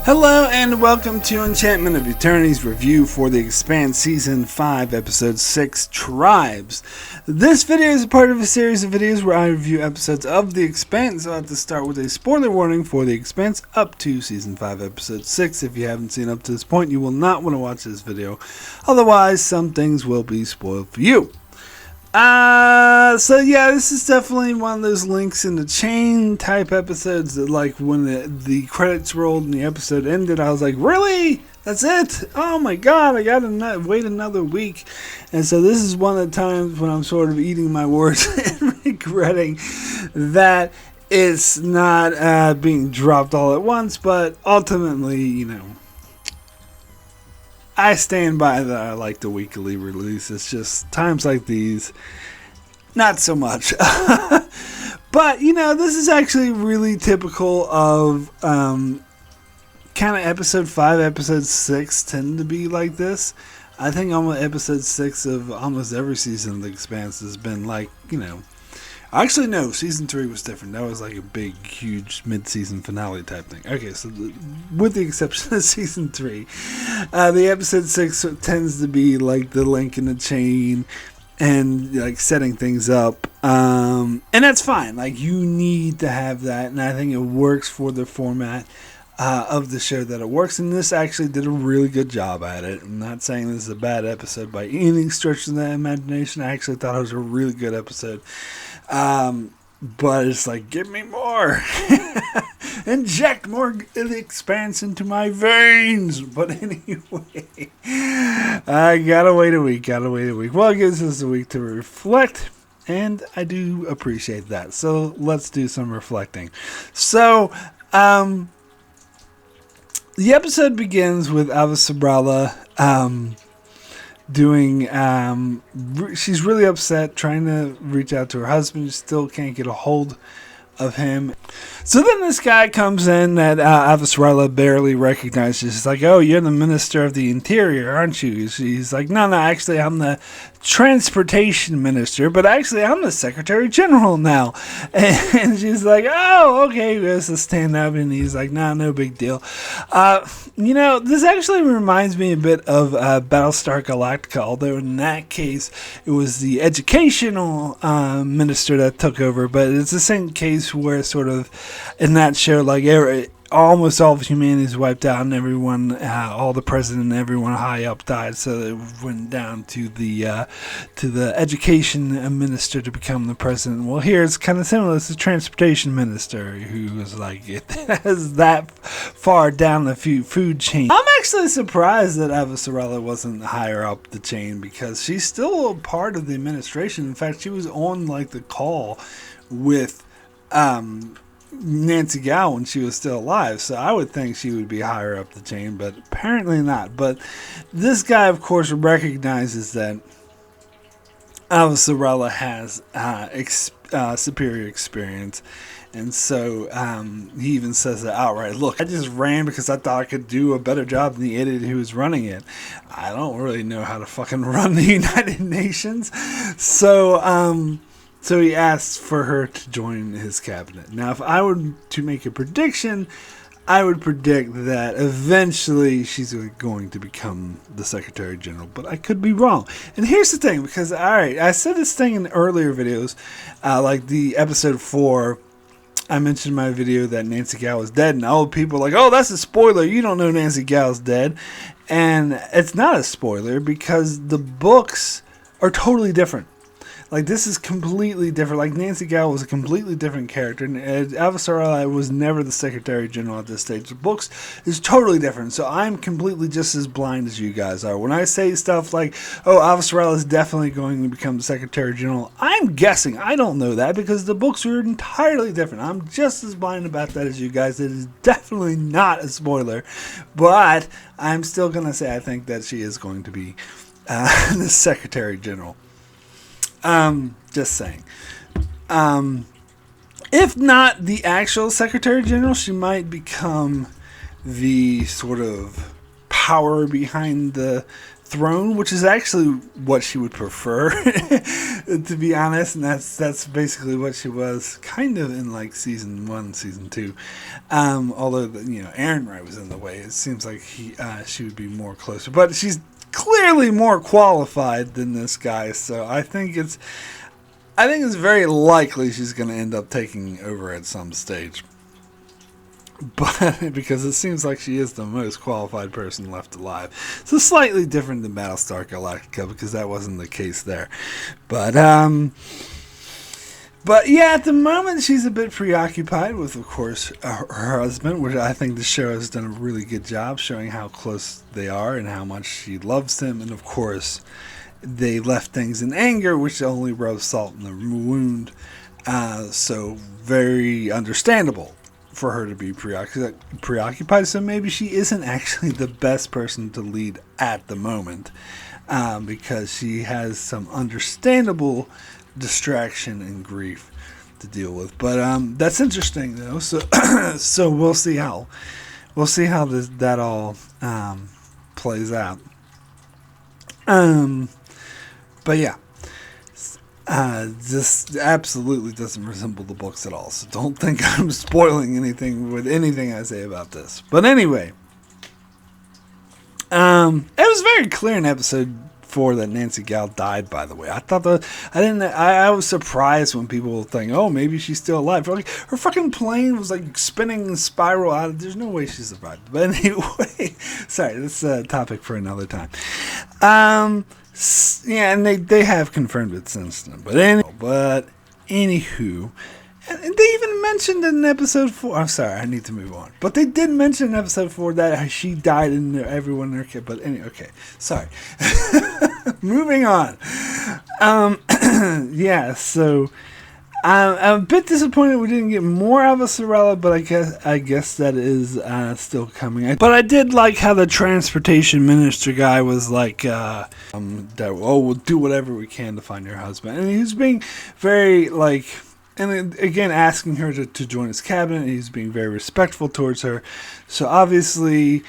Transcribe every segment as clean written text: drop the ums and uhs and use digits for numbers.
Hello and welcome to Enchantment of Eternity's review for the Expanse Season 5 Episode 6 Tribes. This video is a part of a series of videos where I review episodes of the Expanse. So I have to start with a spoiler warning for the Expanse up to Season 5 Episode 6. If you haven't seen up to this point, you will not want to watch this video. Otherwise, some things will be spoiled for you. So yeah, this is definitely one of those links in the chain type episodes that, like, when the credits rolled and the episode ended, I was like, really? That's it? Oh my god, I gotta wait another week. And so this is one of the times when I'm sort of eating my words and regretting that it's not being dropped all at once, but ultimately, you know, I stand by that. I like the weekly release. It's just times like these, not so much. But, you know, this is actually really typical of kind of episode 5, episode 6 tend to be like this. I think almost episode 6 of almost every season of The Expanse has been like, you know, actually, no, season 3 was different. That was like a big, huge mid-season finale type thing. Okay, so with the exception of season 3, the episode 6 tends to be like the link in the chain and like setting things up. And that's fine. Like, you need to have that, and I think it works for the format of the show that it works, and this actually did a really good job at it. I'm not saying this is a bad episode by any stretch of the imagination. I actually thought it was a really good episode. But it's like, give me more. Inject more of the Expanse into my veins. But anyway, I gotta wait a week. Well, it gives us a week to reflect, and I do appreciate that. So let's do some reflecting. So, the episode begins with Avasarala she's really upset, trying to reach out to her husband, still can't get a hold of him. So then this guy comes in that Avasarala barely recognizes. He's like, oh, you're the Minister of the Interior, aren't you? She's like, no, actually, I'm the Transportation Minister, but actually, I'm the Secretary General now. And she's like, oh, okay, he has to stand up, and he's like, nah, no big deal. You know, this actually reminds me a bit of Battlestar Galactica, although in that case, it was the Educational Minister that took over, but it's the same case where sort of in that show, like, almost all of humanity is wiped out, and everyone, all the president and everyone high up died. So it went down to the education minister to become the president. Well, here it's kind of similar. It's the transportation minister who was like, it has that far down the food chain. I'm actually surprised that Avasarala wasn't higher up the chain, because she's still a part of the administration. In fact, she was on like the call with Nancy Gow when she was still alive, so I would think she would be higher up the chain, but apparently not. But this guy, of course, recognizes that Avasarala has superior experience, and so he even says that outright. Look, I just ran because I thought I could do a better job than the idiot who was running it. I don't really know how to fucking run the United Nations, So he asks for her to join his cabinet. Now, if I were to make a prediction, I would predict that eventually she's going to become the Secretary General. But I could be wrong. And here's the thing, because, alright, I said this thing in earlier videos, like the episode 4, I mentioned in my video that Nancy Gow is dead, and all people are like, oh, that's a spoiler, you don't know Nancy Gow's dead. And it's not a spoiler, because the books are totally different. Like, this is completely different. Like, Nancy Gow was a completely different character, and Avasarala was never the Secretary General at this stage. The books is totally different, so I'm completely just as blind as you guys are. When I say stuff like, oh, Avasarala is definitely going to become the Secretary General, I'm guessing. I don't know that, because the books are entirely different. I'm just as blind about that as you guys. It is definitely not a spoiler, but I'm still going to say I think that she is going to be the Secretary General. Just saying. If not the actual Secretary General, she might become the sort of power behind the throne, which is actually what she would prefer, to be honest. And that's basically what she was kind of in like season 1, season 2. Although Aaron Wright was in the way, it seems like she would be more closer. But she's clearly more qualified than this guy, so I think it's very likely she's going to end up taking over at some stage. But because it seems like she is the most qualified person left alive. So slightly different than Battlestar Galactica, because that wasn't the case there. But yeah, at the moment she's a bit preoccupied with, of course, her husband, which I think the show has done a really good job showing how close they are and how much she loves him. And of course, they left things in anger, which only rubs salt in the wound. So very understandable for her to be preoccupied. So maybe she isn't actually the best person to lead at the moment, because she has some understandable distraction and grief to deal with. But that's interesting though. So so we'll see how that all plays out. But yeah, this absolutely doesn't resemble the books at all. So don't think I'm spoiling anything with anything I say about this. But anyway, it was very clear in episode 4 that Nancy Gal died. By the way, I was surprised when people think, oh, maybe she's still alive. Like, her fucking plane was like spinning in spiral out. There's no way she survived. But anyway, sorry, that's a topic for another time. Yeah, and they have confirmed it since then. But anywho, and they even mentioned in episode 4. I'm sorry, I need to move on. But they did mention in episode 4 that she died and everyone in her kid. But anyway, okay, sorry. Moving on. Yeah, so I'm a bit disappointed we didn't get more of a Sorella, but I guess that is still coming. But I did like how the transportation minister guy was like, that we'll do whatever we can to find your husband, and he was being very like, and again asking her to join his cabinet. And he's being very respectful towards her. So obviously,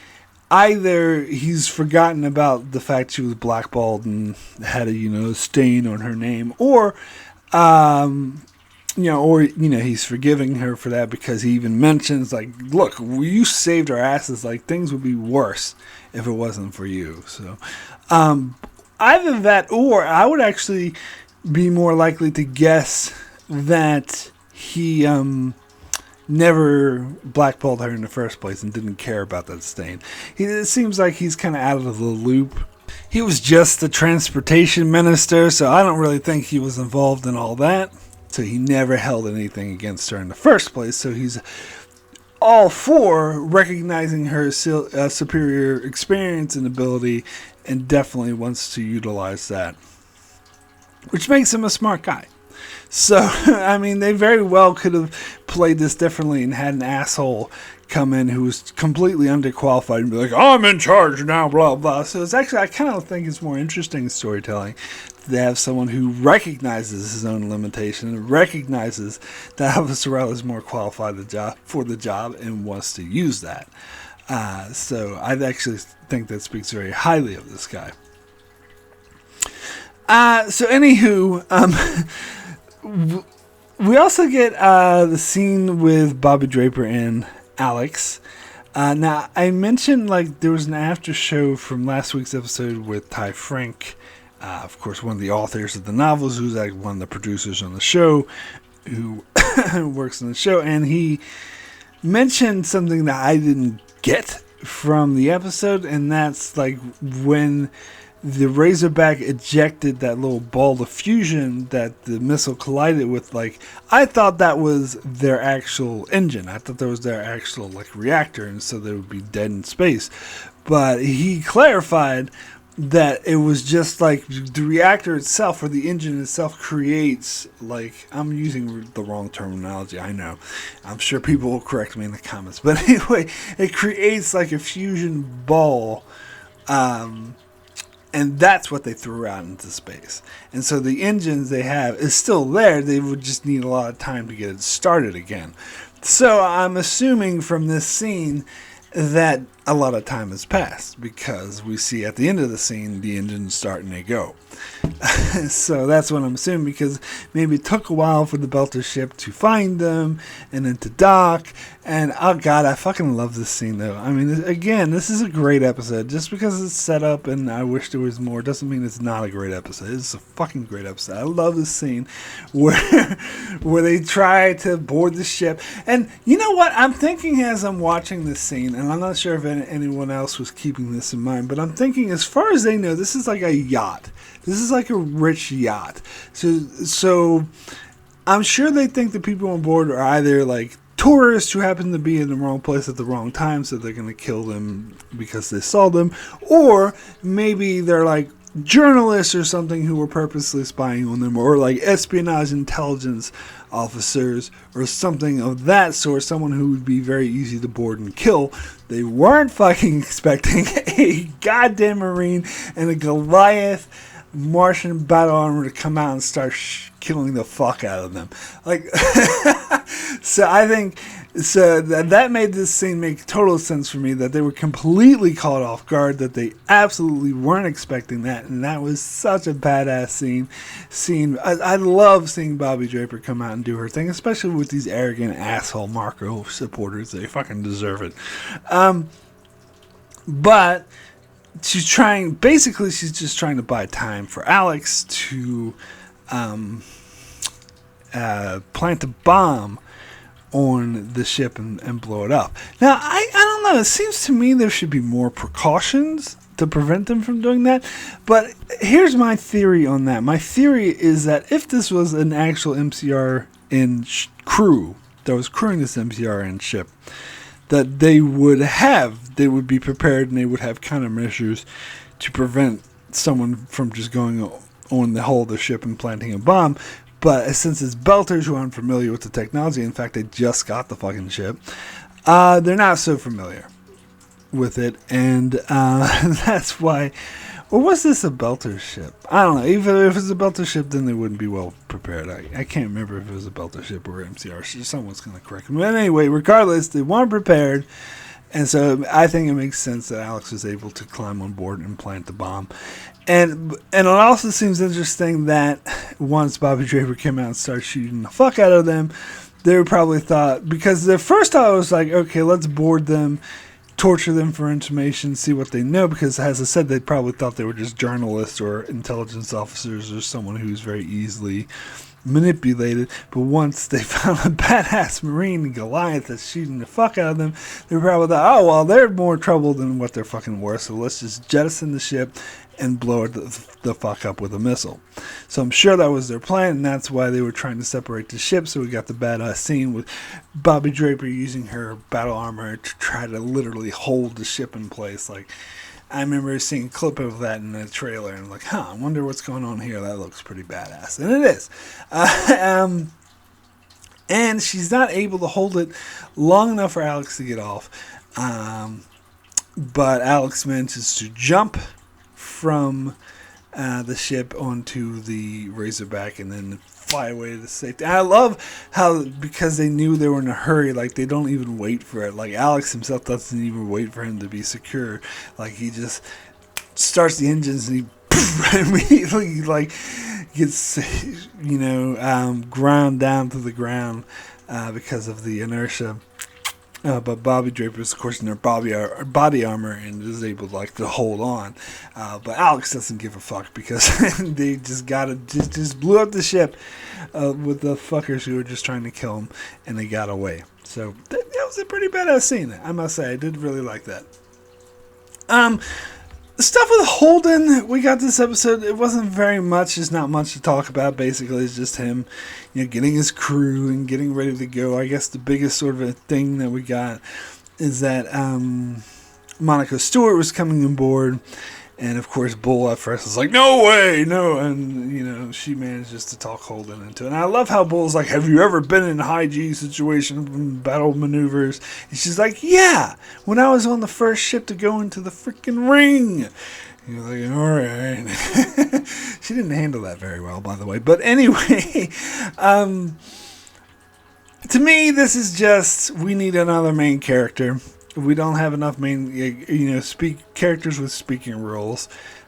either he's forgotten about the fact she was blackballed and had a stain on her name, or he's forgiving her for that, because he even mentions, like, look, you saved our asses. Like, things would be worse if it wasn't for you. So, either that, or I would actually be more likely to guess that he never blackballed her in the first place and didn't care about that stain. It seems like he's kind of out of the loop. He was just the transportation minister, so I don't really think he was involved in all that. So he never held anything against her in the first place. So he's all for recognizing her superior experience and ability, and definitely wants to utilize that, which makes him a smart guy. So, I mean, they very well could have played this differently and had an asshole come in who was completely underqualified and be like, I'm in charge now, blah, blah. So it's actually, I kind of think it's more interesting storytelling to have someone who recognizes his own limitation and recognizes that Alva Sorella is more qualified for the job and wants to use that. So I actually think that speaks very highly of this guy. So anywho, we also get the scene with Bobby Draper and Alex. Now, I mentioned like there was an after show from last week's episode with Ty Frank, of course, one of the authors of the novels, who's like one of the producers on the show, who works on the show, and he mentioned something that I didn't get from the episode, and that's like when the Razorback ejected that little ball of fusion that the missile collided with. Like, I thought that was their actual engine. I thought that was their actual like reactor, and so they would be dead in space. But he clarified that it was just like the reactor itself, or the engine itself, creates, like, I'm using the wrong terminology, I know. I'm sure people will correct me in the comments. But anyway, it creates like a fusion ball, and that's what they threw out into space. And so the engines they have is still there. They would just need a lot of time to get it started again. So I'm assuming from this scene that a lot of time has passed, because we see at the end of the scene the engines starting to go. So that's what I'm assuming, because maybe it took a while for the Belter ship to find them and then to dock. And oh god, I fucking love this scene though. I mean, again, this is a great episode. Just because it's set up and I wish there was more doesn't mean it's not a great episode. It's a fucking great episode. I love this scene where they try to board the ship. And you know what? I'm thinking as I'm watching this scene, and I'm not sure if anyone else was keeping this in mind, but I'm thinking, as far as they know, this is like a yacht. This is like a rich yacht. So I'm sure they think the people on board are either like tourists who happen to be in the wrong place at the wrong time, so they're going to kill them because they saw them, or maybe they're like journalists or something who were purposely spying on them, or like espionage intelligence officers or something of that sort, someone who would be very easy to board and kill. They weren't fucking expecting a goddamn Marine and a Goliath Martian battle armor to come out and start killing the fuck out of them. Like, so I think, so that made this scene make total sense for me, that they were completely caught off guard, that they absolutely weren't expecting that, and that was such a badass scene. I love seeing Bobby Draper come out and do her thing, especially with these arrogant asshole Marco supporters. They fucking deserve it. But she's just trying to buy time for Alex to plant a bomb on the ship and blow it up. Now, I don't know. It seems to me there should be more precautions to prevent them from doing that. But here's my theory on that. My theory is that if this was an actual MCR in crew that was crewing this MCR in ship, that they would be prepared, and they would have countermeasures to prevent someone from just going on the hull of the ship and planting a bomb. But since it's Belters who aren't familiar with the technology, in fact, they just got the fucking ship, they're not so familiar with it, and that's why. Or was this a Belter ship? I don't know. Even if it's a Belter ship, then they wouldn't be well prepared. I can't remember if it was a Belter ship or MCR. Someone's going to correct me. But anyway, regardless, they weren't prepared. And so I think it makes sense that Alex was able to climb on board and plant the bomb. And it also seems interesting that once Bobby Draper came out and started shooting the fuck out of them, they probably thought, because the first thought was like, okay, let's board them, torture them for information, see what they know, because as I said, they probably thought they were just journalists or intelligence officers or someone who's very easily manipulated. But once they found a badass Marine and Goliath that's shooting the fuck out of them, they probably thought, oh, well, they're more trouble than what they're fucking worth, so let's just jettison the ship and blow it the fuck up with a missile. So I'm sure that was their plan, and that's why they were trying to separate the ship. So we got the badass scene with Bobby Draper using her battle armor to try to literally hold the ship in place. Like, I remember seeing a clip of that in the trailer, and I'm like, I wonder what's going on here. That looks pretty badass. And it is. And she's not able to hold it long enough for Alex to get off. But Alex manages to jump from the ship onto the Razorback and then fly away to safety. And I love how, because they knew they were in a hurry, like, they don't even wait for it. Like, Alex himself doesn't even wait for him to be secure. Like, he just starts the engines and he immediately, like, gets, ground down to the ground because of the inertia. But Bobby Draper is, of course, in their body armor and is able to hold on. But Alex doesn't give a fuck, because they just blew up the ship with the fuckers who were just trying to kill him, and they got away. So that was a pretty badass scene, I must say. I did really like that. The stuff with Holden, we got this episode, it wasn't very much. There's not much to talk about. Basically, it's just him, getting his crew and getting ready to go. I guess the biggest sort of a thing that we got is that Monica Stewart was coming on board, and of course, Bull at first was like, no way, no, and, she manages to talk Holden into it. And I love how Bull's like, have you ever been in a high G situation from battle maneuvers? And she's like, yeah, when I was on the first ship to go into the freaking ring. You're like, all right. She didn't handle that very well, by the way. But anyway, to me, this is just, we need another main character. we don't have enough characters with speaking roles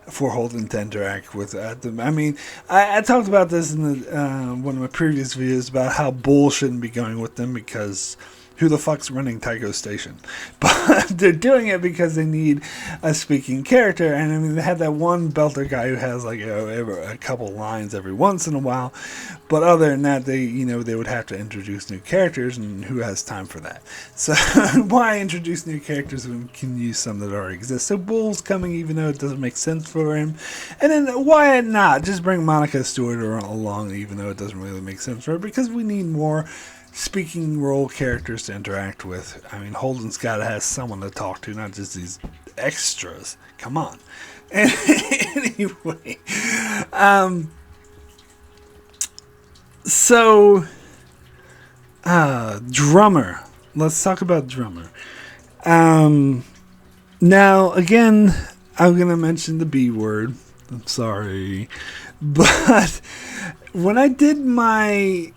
for Holden to interact with. I mean, I talked about this in one of my previous videos about how Bull shouldn't be going with them because who the fuck's running Tycho Station? But they're doing it because they need a speaking character. And I mean, they had that one belter guy who has like a couple lines every once in a while. But other than that, they would have to introduce new characters, and who has time for that? So why introduce new characters when we can use some that already exist? So Bull's coming, even though it doesn't make sense for him. And then why not just bring Monica Stewart along, even though it doesn't really make sense for her? Because we need more speaking role characters to interact with. I mean, Holden's got to have someone to talk to, not just these extras. Come on. Anyway, so Drummer. Let's talk about Drummer. Now, again, I'm gonna mention the B word. I'm sorry, but when I did my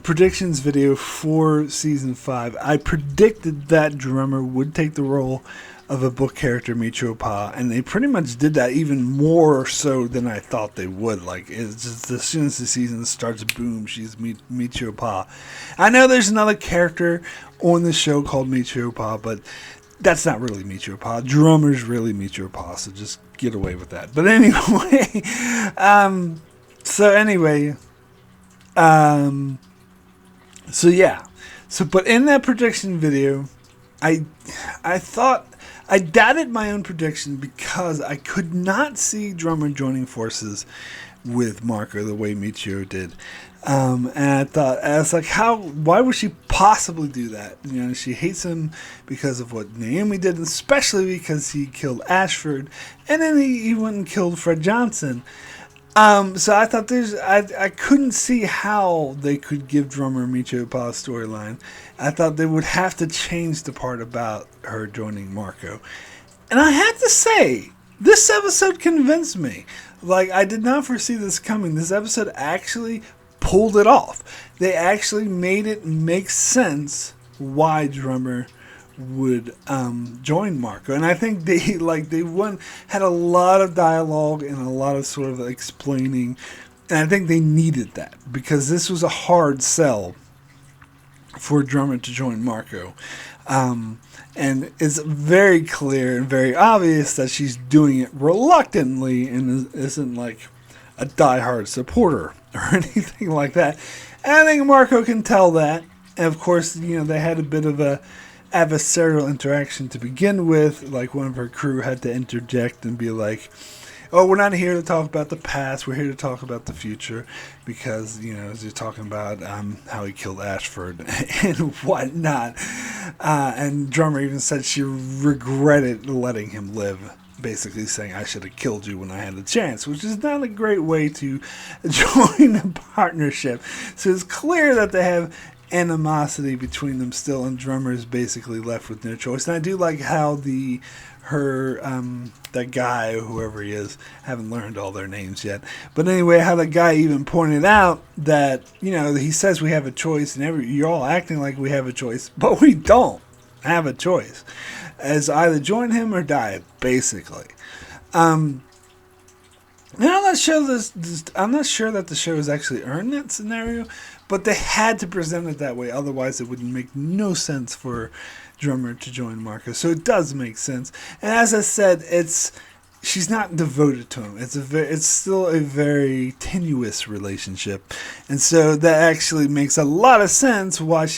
predictions video for season 5, I predicted that Drummer would take the role of a book character, Michio Pa, and they pretty much did that, even more so than I thought they would. Like, it's just as soon as the season starts, boom, she's Michio Pa. I know there's another character on the show called Michio Pa, but that's not really Michio Pa. Drummer's really Michio Pa, so just get away with that. But anyway, So yeah, but in that prediction video, I thought I doubted my own prediction because I could not see Drummer joining forces with Marco the way Michio did, and I was like, why would she possibly do that? You know, she hates him because of what Naomi did, especially because he killed Ashford, and then he went and killed Fred Johnson. So I thought I couldn't see how they could give Drummer Michio Pa's storyline. I thought they would have to change the part about her joining Marco. And I have to say, this episode convinced me. Like, I did not foresee this coming. This episode actually pulled it off. They actually made it make sense why Drummer would join Marco, and I think they had a lot of dialogue and a lot of sort of explaining, and I think they needed that because this was a hard sell for Drummer to join Marco, and it's very clear and very obvious that she's doing it reluctantly and isn't like a diehard supporter or anything like that. And I think Marco can tell that, and of course, they had a bit of a adversarial interaction to begin with. Like, one of her crew had to interject and be like, oh, we're not here to talk about the past, we're here to talk about the future, because you're talking about how he killed Ashford and whatnot, and Drummer even said she regretted letting him live, basically saying, I should have killed you when I had the chance, which is not a great way to join a partnership. So it's clear that they have animosity between them still, and Drummer is basically left with no choice. And I do like how that guy, whoever he is, haven't learned all their names yet, but anyway, how the guy even pointed out that he says we have a choice, and you're all acting like we have a choice, but we don't have a choice. It's either join him or die, basically. And I'm not sure that the show has actually earned that scenario, but they had to present it that way. Otherwise, it would make no sense for Drummer to join Marco. So it does make sense. And as I said, she's not devoted to him. It's still a very tenuous relationship, and so that actually makes a lot of sense why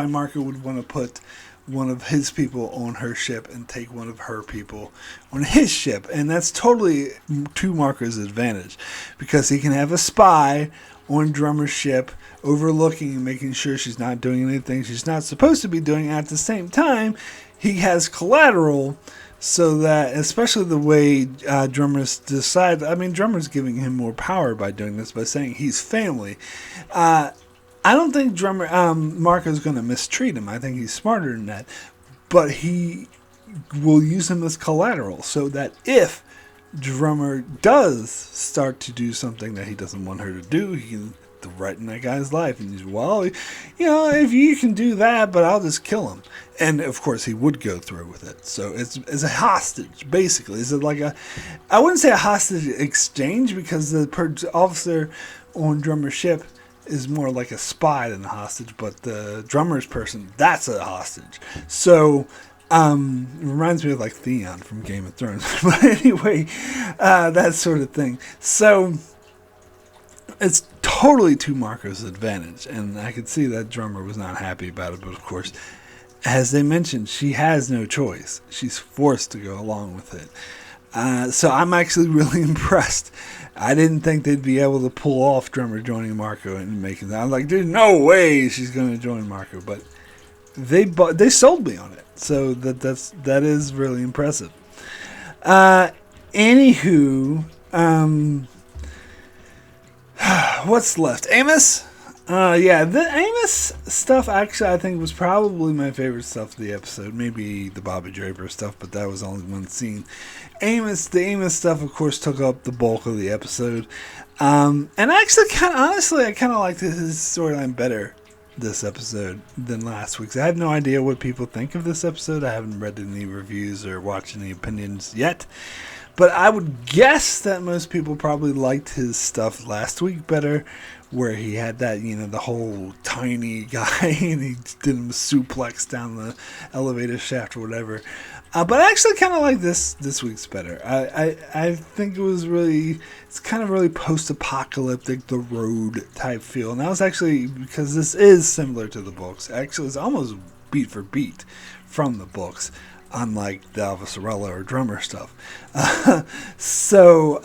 Marco would want to put one of his people on her ship and take one of her people on his ship. And that's totally to Marco's advantage, because he can have a spy on Drummer's ship, overlooking and making sure she's not doing anything she's not supposed to be doing. At the same time, he has collateral, so that, especially the way Drummer's decides, I mean, Drummer's giving him more power by doing this, by saying he's family. I don't think Marco's going to mistreat him. I think he's smarter than that. But he will use him as collateral, so that if Drummer does start to do something that he doesn't want her to do, he can threaten that guy's life. And he's, well, if you can do that, but I'll just kill him. And of course he would go through with it. So it's a hostage, basically. Is it like I wouldn't say a hostage exchange, because the officer on Drummer's ship is more like a spy than a hostage, but the Drummer's person, that's a hostage. So it reminds me of like Theon from Game of Thrones. But anyway, that sort of thing. So it's totally to Marco's advantage, and I could see that Drummer was not happy about it, but of course, as they mentioned, she has no choice. She's forced to go along with it. So I'm actually really impressed. I didn't think they'd be able to pull off Drummer joining Marco and making that. I'm like, there's no way she's going to join Marco, but they sold me on it. So that is really impressive. Anywho, what's left? Amos? The Amos stuff actually I think was probably my favorite stuff of the episode. Maybe the Bobby Draper stuff, but that was only one scene. The Amos stuff, of course, took up the bulk of the episode. And actually, I kind of liked his storyline better this episode than last week's. I have no idea what people think of this episode. I haven't read any reviews or watched any opinions yet. But I would guess that most people probably liked his stuff last week better, where he had that, the whole tiny guy and he did him suplex down the elevator shaft or whatever. But I actually kind of like this week's better. I think it's kind of really post-apocalyptic, The Road type feel. And that was actually because this is similar to the books. Actually, it's almost beat for beat from the books, unlike the Elvis Sorella or Drummer stuff. So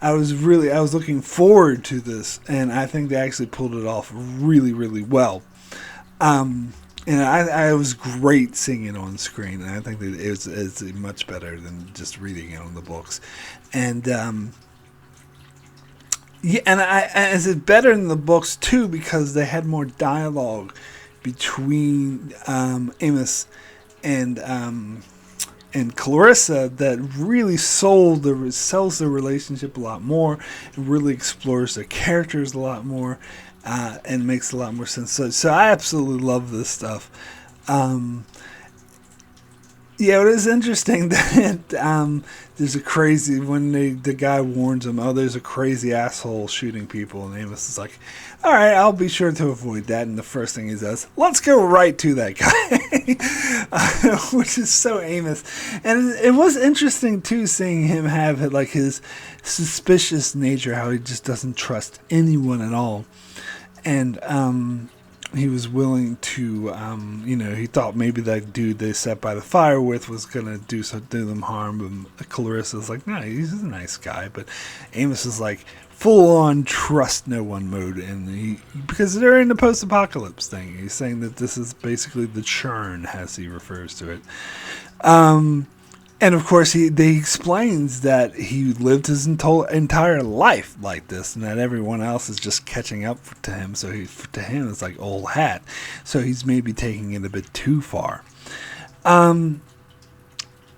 I was looking forward to this, and I think they actually pulled it off really, really well. And I was great seeing it on screen, and I think that it's much better than just reading it on the books. And is it better than the books too, because they had more dialogue between Amos and Clarissa that really sells the relationship a lot more. It really explores their characters a lot more, and makes a lot more sense. So I absolutely love this stuff. It is interesting that there's a crazy, when the guy warns him, there's a crazy asshole shooting people, and Amos is like, all right, I'll be sure to avoid that. And the first thing he says, let's go right to that guy, which is so Amos. And it was interesting too, seeing him have like his suspicious nature, how he just doesn't trust anyone at all. And he was willing to, he thought maybe that dude they sat by the fire with was going to do them harm. But Clarissa's like, no, he's a nice guy. But Amos is like full on trust no one mode. And because they're in the post-apocalypse thing, he's saying that this is basically the churn, as he refers to it. And of course, he explains that he lived his entire life like this, and that everyone else is just catching up to him. So to him, it's like old hat. So he's maybe taking it a bit too far.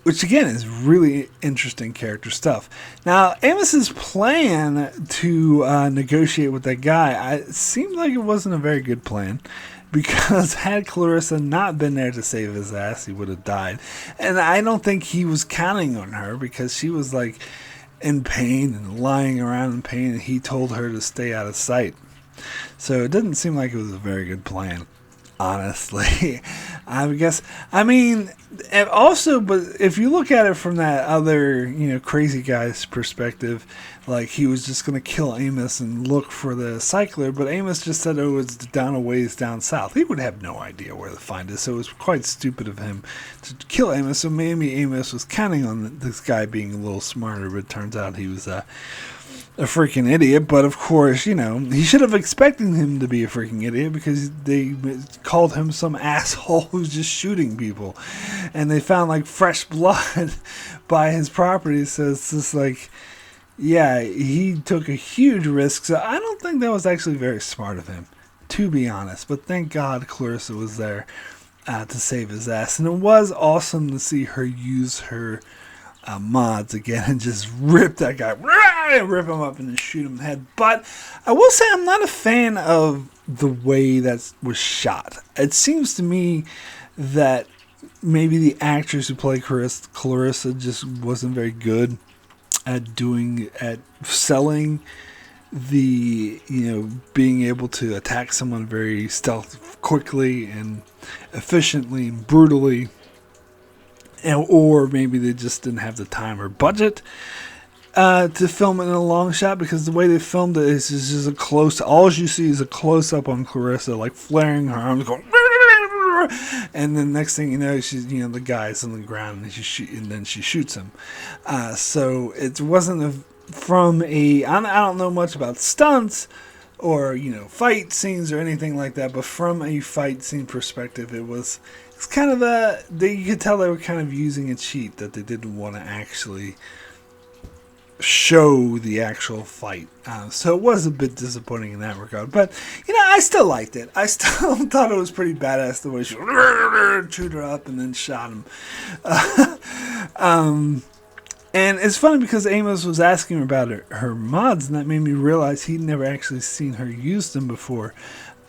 Which again is really interesting character stuff. Now, Amos's plan to negotiate with that guy, it seemed like it wasn't a very good plan. Because had Clarissa not been there to save his ass, he would have died. And I don't think he was counting on her, because she was like in pain and lying around in pain, and he told her to stay out of sight. So it didn't seem like it was a very good plan, honestly. I guess, and also, but if you look at it from that other, crazy guy's perspective, like he was just going to kill Amos and look for the cycler, but Amos just said, it's down a ways down south. He would have no idea where to find it, so it was quite stupid of him to kill Amos. So maybe Amos was counting on this guy being a little smarter, but it turns out he was a freaking idiot. But of course, he should have expected him to be a freaking idiot, because they called him some asshole who's just shooting people, and they found like fresh blood by his property. So it's just like, yeah, he took a huge risk. So I don't think that was actually very smart of him, to be honest. But thank God Clarissa was there to save his ass. And it was awesome to see her use her mods again and just rip that guy rip him up and then shoot him in the head. But I will say I'm not a fan of the way that was shot. It seems to me that maybe the actress who played Clarissa just wasn't very good at selling the, being able to attack someone very quickly and efficiently and brutally. Or maybe they just didn't have the time or budget to film it in a long shot, because the way they filmed it is just a close. All you see is a close up on Clarissa, like flaring her arms, going, and then next thing you know, she's the guy's on the ground, and then she shoots him. So it wasn't I don't know much about stunts or fight scenes or anything like that, but from a fight scene perspective, it's kind of you could tell they were kind of using a cheat, that they didn't want to actually show the actual fight. So it was a bit disappointing in that regard. But, I still liked it. I still thought it was pretty badass the way she chewed her up and then shot him. And it's funny because Amos was asking her about her mods, and that made me realize he'd never actually seen her use them before.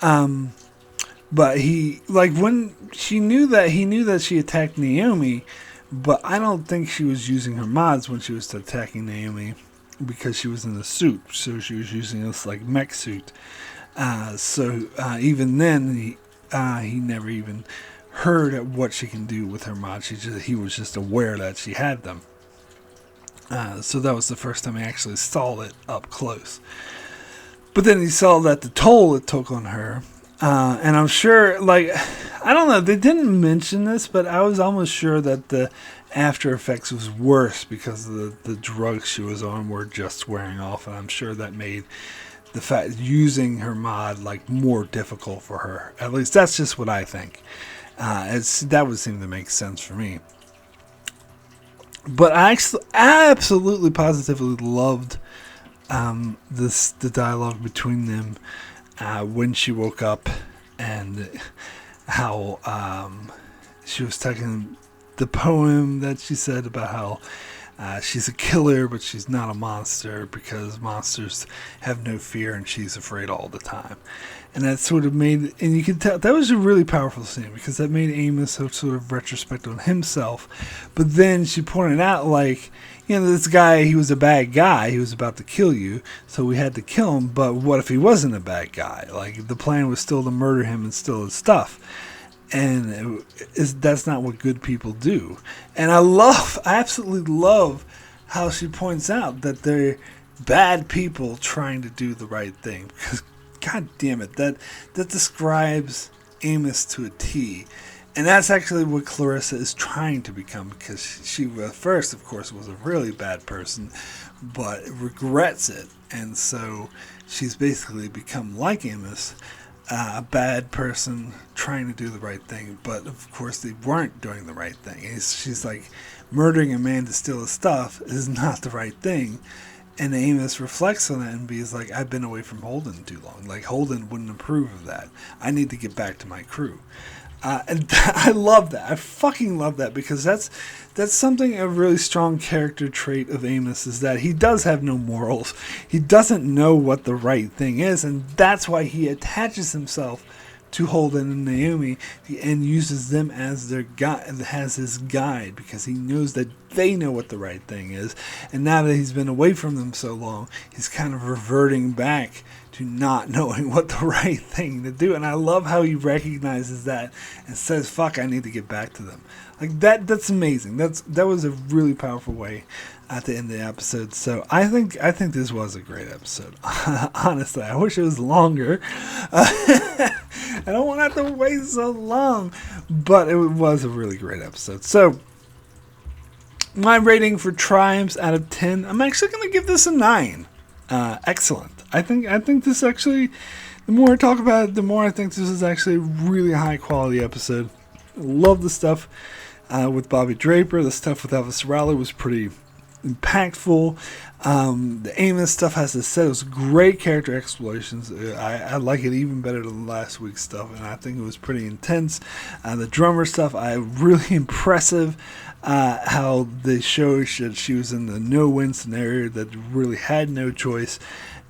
But when he knew that she attacked Naomi, but I don't think she was using her mods when she was attacking Naomi, because she was in the suit, so she was using this mech suit. So even then, he never even heard of what she can do with her mods. He was just aware that she had them. So that was the first time he actually saw it up close. But then he saw that the toll it took on her. And I'm sure, I don't know, they didn't mention this, but I was almost sure that the after effects was worse because the drugs she was on were just wearing off. And I'm sure that made the fact using her mod more difficult for her. At least that's just what I think. That would seem to make sense for me. But I absolutely positively loved the dialogue between them when she woke up, and how she was taking the poem that she said about how she's a killer, but she's not a monster because monsters have no fear and she's afraid all the time. And that sort of made, and you can tell, that was a really powerful scene because that made Amos sort of retrospect on himself. But then she pointed out, this guy, he was a bad guy. He was about to kill you, so we had to kill him. But what if he wasn't a bad guy? The plan was still to murder him and steal his stuff. And that's not what good people do. And I absolutely love how she points out that they're bad people trying to do the right thing. Because, God damn it, that describes Amos to a T. And that's actually what Clarissa is trying to become, because she at first, of course, was a really bad person, but regrets it. And so she's basically become like Amos, a bad person trying to do the right thing. But, of course, they weren't doing the right thing. She's like, murdering a man to steal his stuff is not the right thing. And Amos reflects on that and is like, I've been away from Holden too long. Holden wouldn't approve of that. I need to get back to my crew. And I love that. I fucking love that, because that's something, a really strong character trait of Amos, is that he does have no morals. He doesn't know what the right thing is, and that's why he attaches himself to Holden and Naomi and uses them as their guide, as his guide, because he knows that they know what the right thing is. And now that he's been away from them so long, he's kind of reverting back to not knowing what the right thing to do. And I love how he recognizes that and says, fuck, I need to get back to them. That's amazing. That was a really powerful way at the end of the episode. So I think this was a great episode. Honestly, I wish it was longer. I don't want to have to wait so long, but it was a really great episode. So my rating for Triumphs out of 10, I'm actually going to give this a 9. Excellent. I think this actually, the more I talk about it, the more I think this is actually a really high quality episode. Love the stuff with Bobby Draper. The stuff with Elvis Raleigh was pretty impactful. The Amos stuff, as I said, it was great character explorations. I like it even better than last week's stuff, and I think it was pretty intense. The drummer stuff, really impressive. How they showed that she was in the no-win scenario, that really had no choice.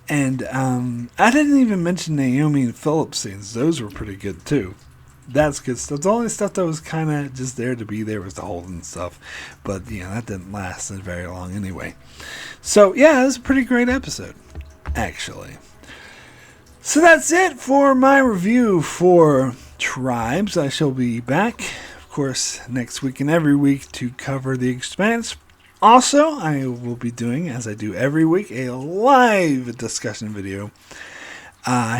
And I didn't even mention Naomi and Philip scenes. Those were pretty good too. That's good stuff. The only stuff that was kind of just there to be there was the Holden stuff. But, that didn't last very long anyway. So, yeah, it was a pretty great episode, actually. So that's it for my review for Tribes. I shall be back, of course, next week and every week to cover The Expanse. Also, I will be doing, as I do every week, a live discussion video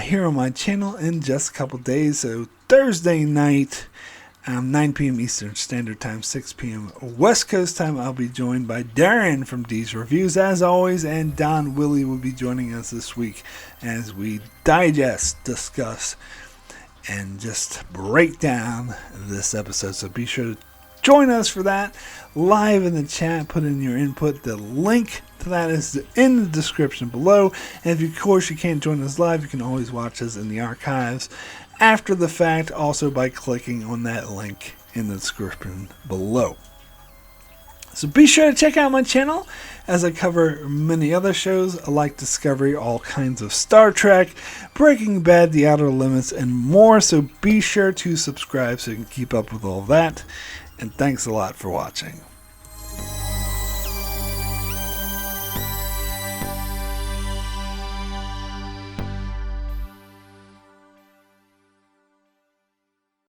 here on my channel in just a couple days. So Thursday night, 9 p.m. Eastern Standard Time, 6 p.m. West Coast Time, I'll be joined by Darren from D's Reviews, as always, and Don Willie will be joining us this week as we digest, discuss, and just break down this episode. So be sure to join us for that live in the chat. Put in your input. The link to that is in the description below. And if, of course, you can't join us live, you can always watch us in the archives after the fact, also by clicking on that link in the description below. So be sure to check out my channel as I cover many other shows like Discovery, all kinds of Star Trek, Breaking Bad, The Outer Limits, and more. So be sure to subscribe so you can keep up with all that. And thanks a lot for watching.